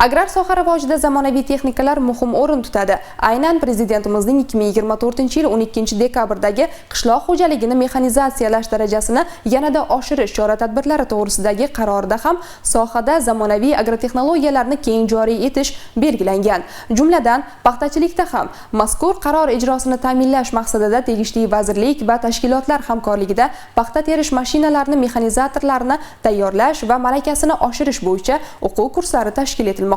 Agrar soha rivojida zamonaviy texnikalar muhim o'rin tutadi. Aynan prezidentimizning 2024-yil 12-dekabrdagi qishloq xo'jaligini mexanizatsiyalash darajasini yanada oshirish chora-tadbirlari to'g'risidagi qarorida ham sohada zamonaviy agrotexnologiyalarni keng joriy etish belgilangan. Jumladan, paxtachilikda ham mazkur qaror ijrosini ta'minlash maqsadida tegishli vazirlik va tashkilotlar hamkorligida paxta terish mashinalarini, mexanizatorlarni tayyorlash va malakasini oshirish bo'yicha o'quv kurslari tashkil etilmoqda.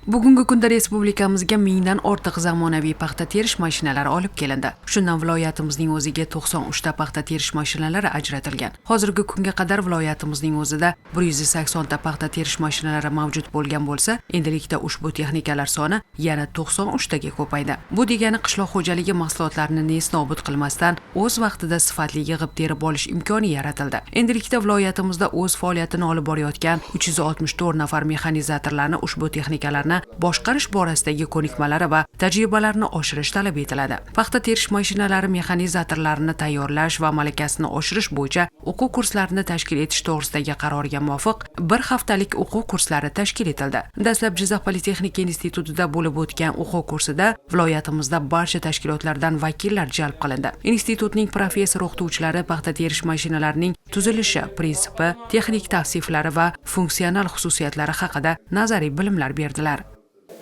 Bugungi kunda respublikamizga 1000 dan ortiq zamonaviy paxta terish mashinalari olib kelindi. Shundan viloyatimizning o'ziga 93 ta paxta terish mashinalari ajratilgan. Hozirgi kunga qadar viloyatimizning o'zida 180 ta paxta terish mashinalari mavjud bo'lgan bo'lsa, endilikda ushbu texnikalar soni yana 93 taga ko'paydi. Bu degani qishloq xo'jaligi mahsulotlarini nesnobud qilmasdan o'z vaqtida sifatli yig'ib terib olish imkoni yaratildi. Endilikda viloyatimizda o'z faoliyatini olib borayotgan 364 nafar mexanizatorlarni ushbu texnikalarni boshqarish borasidagi ko'nikmalari va tajribalarini oshirish talab etiladi. Paxta terish mashinalari mexanizatorlarini tayyorlash va malakasini oshirish bo'yicha o'quv kurslarini tashkil etish to'g'risidagi qarorga muvofiq bir haftalik o'quv kurslari tashkil etildi. Dastlab Jizzax Politexnika institutida bo'lib o'tgan o'quv kursida viloyatimizda barcha tashkilotlardan vakillar jalb qilindi. Institutning professor o'qituvchilari paxta terish mashinalarining tuzilishi, prinsipi, texnik tavsiflari va funksional xususiyatlari haqida nazariy bilimlar berdilar.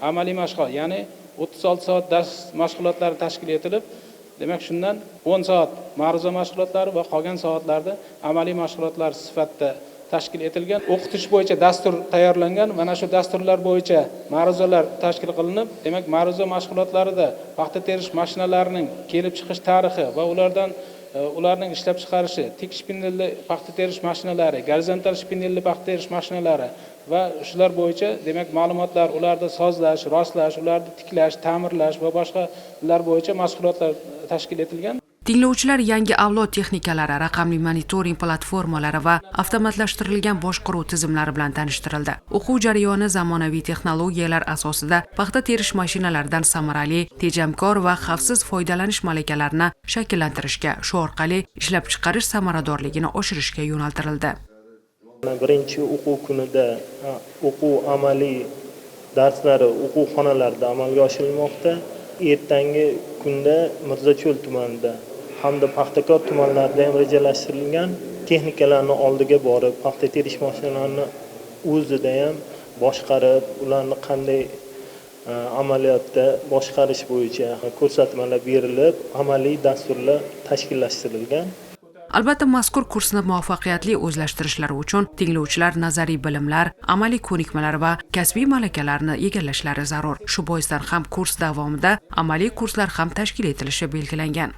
Amaliy mashg'ulot, ya'ni 36 soat dars mashg'ulotlari tashkil etilib, demak shundan 10 soat ma'ruza mashg'ulotlari va qolgan soatlarda amaliy mashg'ulotlar sifatida tashkil etilgan. O'qitish bo'yicha dastur tayyorlangan. Mana shu dasturlar bo'yicha ma'ruzalar tashkil qilinib, demak ma'ruza mashg'ulotlarida paxta terish mashinalarining kelib chiqish tarixi va ularning ishlab chiqarishi, tik shpindelli paxta terish mashinalari, gorizontal shpindelli paxta terish mashinalari va shular bo'yicha demak ma'lumotlar, ularni sozlash, rostlash, ularni tiklash, ta'mirlash va boshqalar bo'yicha mashg'ulotlar tashkil etilgan. Tinglovchilar yangi avlod texnikalari, raqamli monitoring platformalari va avtomatlashtirilgan boshqaruv tizimlari bilan tanishtirildi. O'quv jarayoni zamonaviy texnologiyalar asosida paxta terish mashinalaridan samarali, tejamkor va xavfsiz foydalanish malakalarini shakllantirishga, shu orqali ishlab chiqarish samaradorligini oshirishga yo'naltirildi. Birinchi o'quv kunida o'quv amaliy darslari o'quv xonalarida amalga oshirilmoqda. Ertangi kunda Mirzacho'l tumanida hamda Paxtakor tumanlarida ham rejalashtirilgan texnikalarni oldiga borib, paxta terish mashinalarini o'zida ham boshqarib, ularni qanday amaliyotda boshqarish bo'yicha ko'rsatmalar berilib, amaliy dasturlar tashkillashtirilgan. Albatta, mazkur kursni muvaffaqiyatli o'zlashtirishlari uchun tinglovchilar nazariy bilimlar, amaliy ko'nikmalar va kasbiy malakalarni egallashlari zarur. Shu boisdan ham kurs davomida amaliy kurslar ham tashkil etilishi belgilangan.